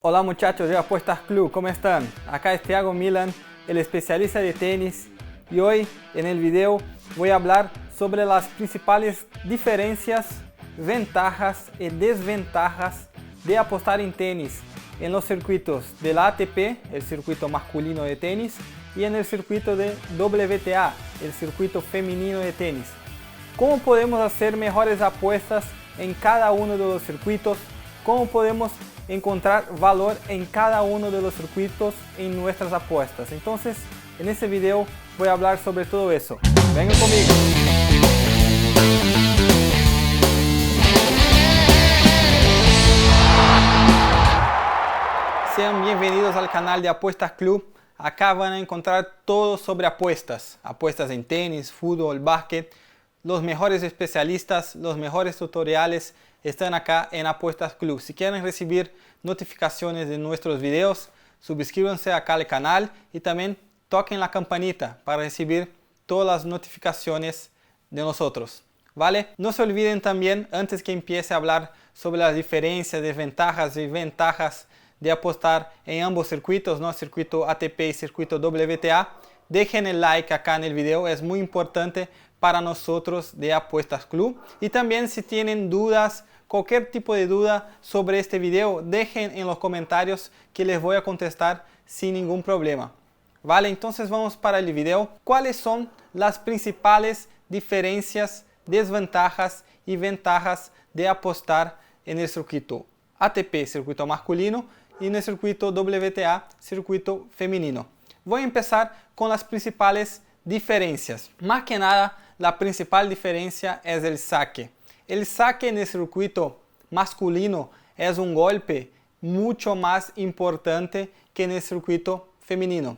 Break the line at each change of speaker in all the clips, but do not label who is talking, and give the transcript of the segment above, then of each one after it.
Hola muchachos de Apuestas Club, ¿cómo están? Acá es Thiago Milan, el especialista de tenis, y hoy en el video voy a hablar sobre las principales diferencias, ventajas y desventajas de apostar en tenis en los circuitos del ATP, el circuito masculino de tenis, y en el circuito de WTA, el circuito femenino de tenis. ¿Cómo podemos hacer mejores apuestas en cada uno de los circuitos? ¿Cómo podemos encontrar valor en cada uno de los circuitos en nuestras apuestas? Entonces, en este video voy a hablar sobre todo eso. Vengan conmigo. Sean bienvenidos al canal de Apuestas Club. Acá van a encontrar todo sobre apuestas. Apuestas en tenis, fútbol, básquet. Los mejores especialistas, los mejores tutoriales están acá en Apuestas Club. Si quieren recibir notificaciones de nuestros videos, suscríbanse acá al canal y también toquen la campanita para recibir todas las notificaciones de nosotros, ¿vale? No se olviden también, antes que empiece a hablar sobre las diferencias, desventajas y ventajas de apostar en ambos circuitos, ¿no? Circuito ATP y circuito WTA, dejen el like acá en el video, es muy importante para nosotros de Apuestas Club. Y también si tienen dudas, cualquier tipo de duda sobre este video, dejen en los comentarios que les voy a contestar sin ningún problema. Vale, entonces vamos para el video. ¿Cuáles son las principales diferencias, desventajas y ventajas de apostar en el circuito ATP, circuito masculino, y en el circuito WTA, circuito femenino? Voy a empezar con las principales diferencias. Más que nada, la principal diferencia es el saque. El saque en el circuito masculino es un golpe mucho más importante que en el circuito femenino.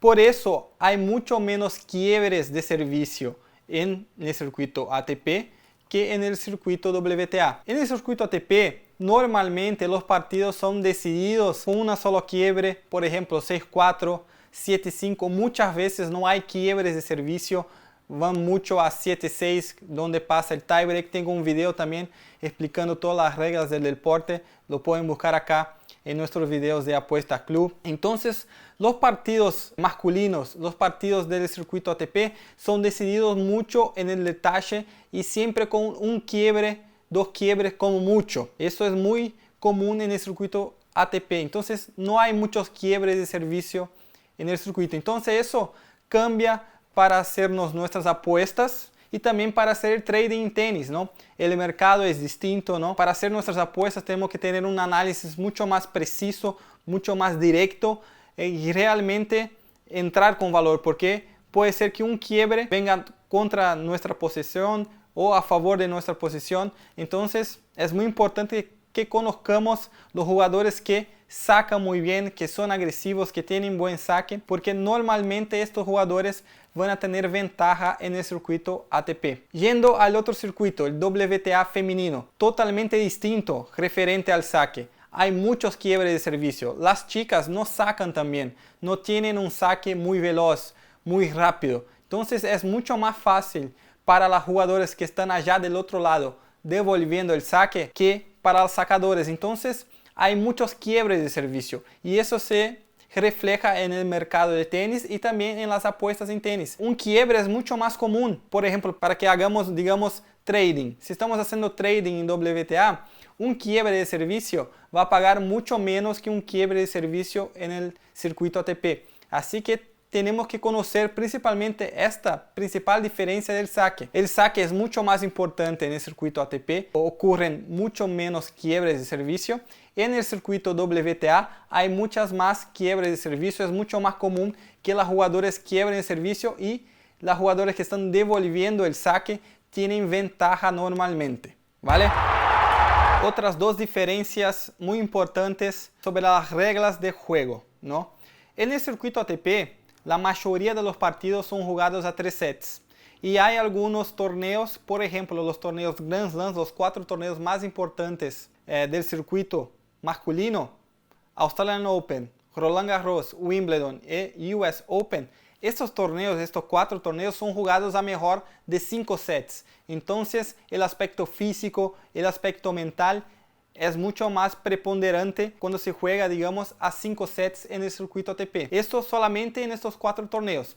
Por eso hay mucho menos quiebres de servicio en el circuito ATP que en el circuito WTA. En el circuito ATP, normalmente los partidos son decididos con una sola quiebre, por ejemplo 6-4, 7-5, muchas veces no hay quiebres de servicio, van mucho a 7-6, donde pasa el tiebreak. Tengo un video también explicando todas las reglas del deporte, lo pueden buscar acá en nuestros videos de Apuestas Club. Entonces, los partidos masculinos, los partidos del circuito ATP son decididos mucho en el detalle y siempre con un quiebre, dos quiebres como mucho. Eso es muy común en el circuito ATP, entonces no hay muchos quiebres de servicio en el circuito. Entonces eso cambia para hacernos nuestras apuestas y también para hacer el trading en tenis, ¿no? El mercado es distinto, ¿no? Para hacer nuestras apuestas tenemos que tener un análisis mucho más preciso, mucho más directo y realmente entrar con valor, porque puede ser que un quiebre venga contra nuestra posición o a favor de nuestra posición. Entonces es muy importante que conozcamos los jugadores que sacan muy bien, que son agresivos, que tienen buen saque, porque normalmente estos jugadores van a tener ventaja en el circuito ATP. Yendo al otro circuito, el WTA femenino, totalmente distinto referente al saque. Hay muchos quiebres de servicio. Las chicas no sacan tan bien, no tienen un saque muy veloz, muy rápido. Entonces es mucho más fácil para las jugadoras que están allá del otro lado devolviendo el saque que para los sacadores. Entonces hay muchos quiebres de servicio y eso se refleja en el mercado de tenis y también en las apuestas en tenis. Un quiebre es mucho más común, por ejemplo, para que hagamos, digamos, trading. Si estamos haciendo trading en WTA, un quiebre de servicio va a pagar mucho menos que un quiebre de servicio en el circuito ATP. Así que tenemos que conocer principalmente esta principal diferencia del saque. El saque es mucho más importante en el circuito ATP, ocurren mucho menos quiebres de servicio. En el circuito WTA hay muchas más quiebres de servicio, es mucho más común que las jugadoras quiebren el servicio y las jugadoras que están devolviendo el saque tienen ventaja normalmente, ¿vale? Otras dos diferencias muy importantes sobre las reglas de juego, ¿no? En el circuito ATP, la mayoría de los partidos son jugados a 3 sets. Y hay algunos torneos, por ejemplo, los torneos Grand Slams, los 4 torneos más importantes del circuito masculino, Australian Open, Roland Garros, Wimbledon y US Open. Estos torneos, estos 4 torneos son jugados a mejor de 5 sets. Entonces, el aspecto físico, el aspecto mental es mucho más preponderante cuando se juega, digamos, a 5 sets en el circuito ATP. Esto solamente en estos 4 torneos.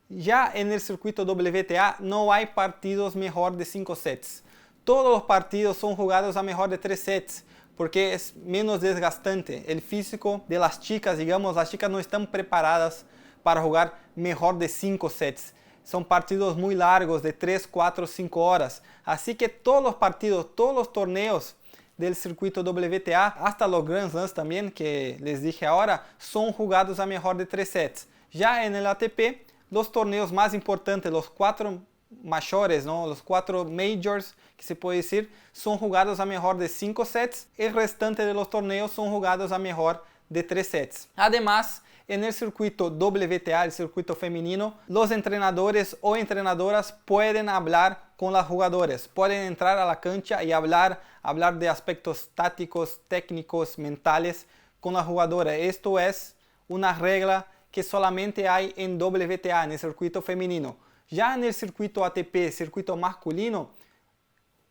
Ya en el circuito WTA no hay partidos mejor de 5 sets. Todos los partidos son jugados a mejor de 3 sets, porque es menos desgastante. El físico de las chicas, digamos, las chicas no están preparadas para jugar mejor de 5 sets. Son partidos muy largos, de 3, 4, 5 horas. Así que todos los partidos, todos los torneos del circuito WTA, hasta los Grand Slams también, que les dije ahora, son jugados a mejor de 3 sets. Ya en el ATP, los torneos más importantes, los 4 mayores, ¿no? Los 4 majors, que se puede decir, son jugados a mejor de 5 sets. El restante de los torneos son jugados a mejor de 3 sets. Además, en el circuito WTA, el circuito femenino, los entrenadores o entrenadoras pueden hablar con las jugadoras, pueden entrar a la cancha y hablar de aspectos tácticos, técnicos, mentales con la jugadora. Esto es una regla que solamente hay en WTA, en el circuito femenino. Ya en el circuito ATP, circuito masculino,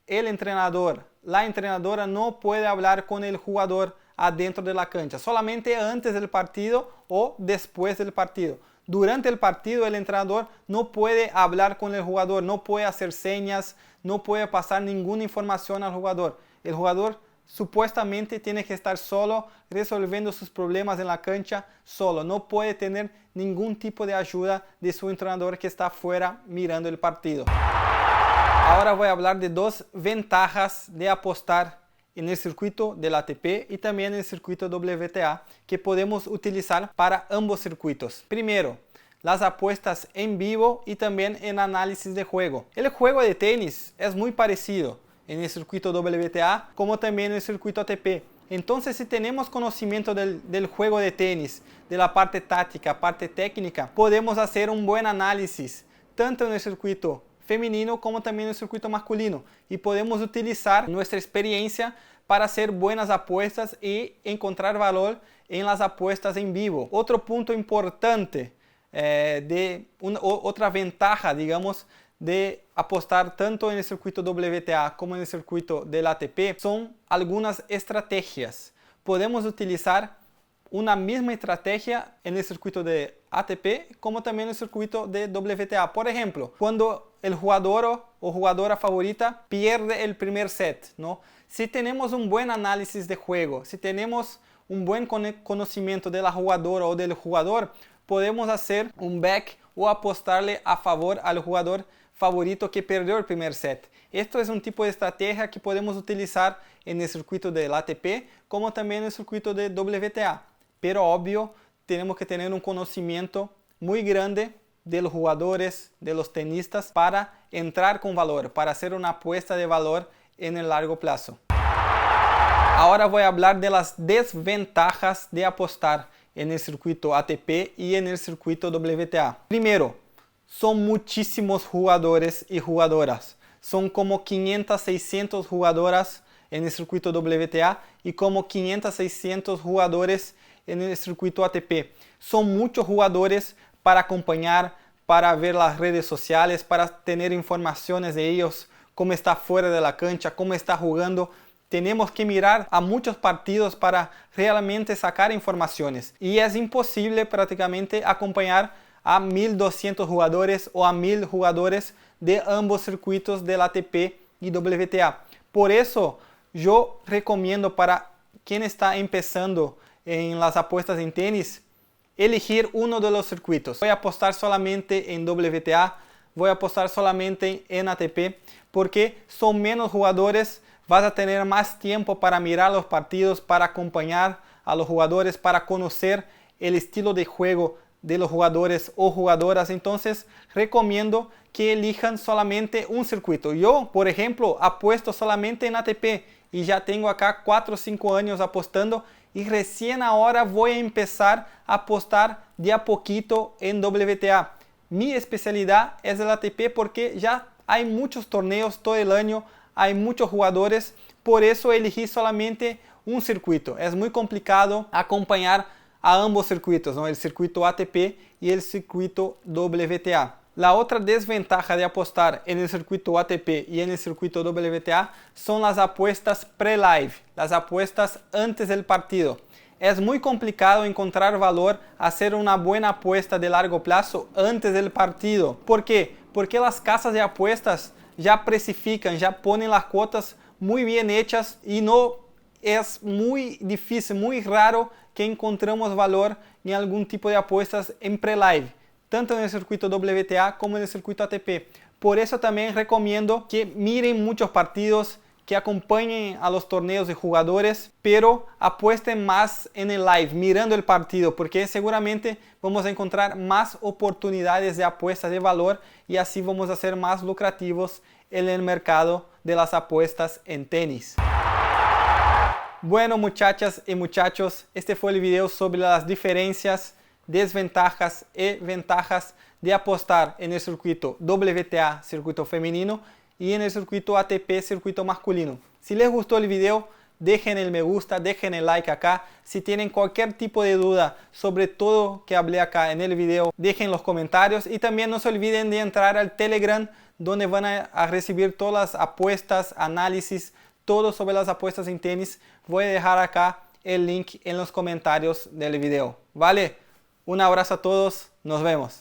el entrenador, la entrenadora no puede hablar con el jugador adentro de la cancha, solamente antes del partido o después del partido. Durante el partido el entrenador no puede hablar con el jugador, no puede hacer señas, no puede pasar ninguna información al jugador. El jugador supuestamente tiene que estar solo resolviendo sus problemas en la cancha solo, no puede tener ningún tipo de ayuda de su entrenador que está afuera mirando el partido. Ahora voy a hablar de 2 ventajas de apostar en el circuito del ATP y también en el circuito WTA que podemos utilizar para ambos circuitos. Primero, las apuestas en vivo y también en análisis de juego. El juego de tenis es muy parecido en el circuito WTA como también en el circuito ATP. Entonces, si tenemos conocimiento del juego de tenis, de la parte táctica, parte técnica, podemos hacer un buen análisis tanto en el circuito femenino como también en el circuito masculino y podemos utilizar nuestra experiencia para hacer buenas apuestas y encontrar valor en las apuestas en vivo. Otro punto importante, otra ventaja, digamos, de apostar tanto en el circuito WTA como en el circuito del ATP son algunas estrategias. Podemos utilizar una misma estrategia en el circuito de ATP como también en el circuito de WTA. Por ejemplo, cuando el jugador o jugadora favorita pierde el primer set, ¿no? Si tenemos un buen análisis de juego, si tenemos un buen conocimiento de la jugadora o del jugador, podemos hacer un back o apostarle a favor al jugador favorito que perdió el primer set. Esto es un tipo de estrategia que podemos utilizar en el circuito del ATP como también en el circuito de WTA. Pero obvio, tenemos que tener un conocimiento muy grande de los jugadores, de los tenistas, para entrar con valor, para hacer una apuesta de valor en el largo plazo. Ahora voy a hablar de las desventajas de apostar en el circuito ATP y en el circuito WTA. Primero, son muchísimos jugadores y jugadoras. Son como 500, 600 jugadoras en el circuito WTA y como 500, 600 jugadores en el circuito ATP. Son muchos jugadores para acompañar, para ver las redes sociales, para tener informaciones de ellos, cómo está fuera de la cancha, cómo está jugando. Tenemos que mirar a muchos partidos para realmente sacar informaciones. Y es imposible prácticamente acompañar a 1200 jugadores o a 1000 jugadores de ambos circuitos del ATP y WTA. Por eso yo recomiendo para quien está empezando en las apuestas en tenis, elegir uno de los circuitos. Voy a apostar solamente en WTA, voy a apostar solamente en ATP, porque son menos jugadores, vas a tener más tiempo para mirar los partidos, para acompañar a los jugadores, para conocer el estilo de juego de los jugadores o jugadoras. Entonces recomiendo que elijan solamente un circuito. Yo, por ejemplo, apuesto solamente en ATP y ya tengo acá 4 o 5 años apostando y recién ahora voy a empezar a apostar de a poquito en WTA. Mi especialidad es el ATP porque ya hay muchos torneos todo el año, hay muchos jugadores, por eso elegí solamente un circuito. Es muy complicado acompañar a ambos circuitos, ¿no? El circuito ATP y el circuito WTA. La otra desventaja de apostar en el circuito ATP y en el circuito WTA son las apuestas pre-live, las apuestas antes del partido. Es muy complicado encontrar valor a hacer una buena apuesta de largo plazo antes del partido. ¿Por qué? Porque las casas de apuestas ya precifican, ya ponen las cuotas muy bien hechas y no es muy difícil, muy raro que encontremos valor en algún tipo de apuestas en pre-live, tanto en el circuito WTA como en el circuito ATP. Por eso también recomiendo que miren muchos partidos, que acompañen a los torneos de jugadores, pero apuesten más en el live, mirando el partido, porque seguramente vamos a encontrar más oportunidades de apuestas de valor y así vamos a ser más lucrativos en el mercado de las apuestas en tenis. Bueno, muchachas y muchachos, este fue el video sobre las diferencias, desventajas y ventajas de apostar en el circuito WTA, circuito femenino, y en el circuito ATP, circuito masculino. Si les gustó el video, dejen el me gusta, dejen el like acá. Si tienen cualquier tipo de duda sobre todo que hablé acá en el video, dejen los comentarios. Y también no se olviden de entrar al Telegram, donde van a recibir todas las apuestas, análisis, todo sobre las apuestas en tenis. Voy a dejar acá el link en los comentarios del video. ¿Vale? Un abrazo a todos, nos vemos.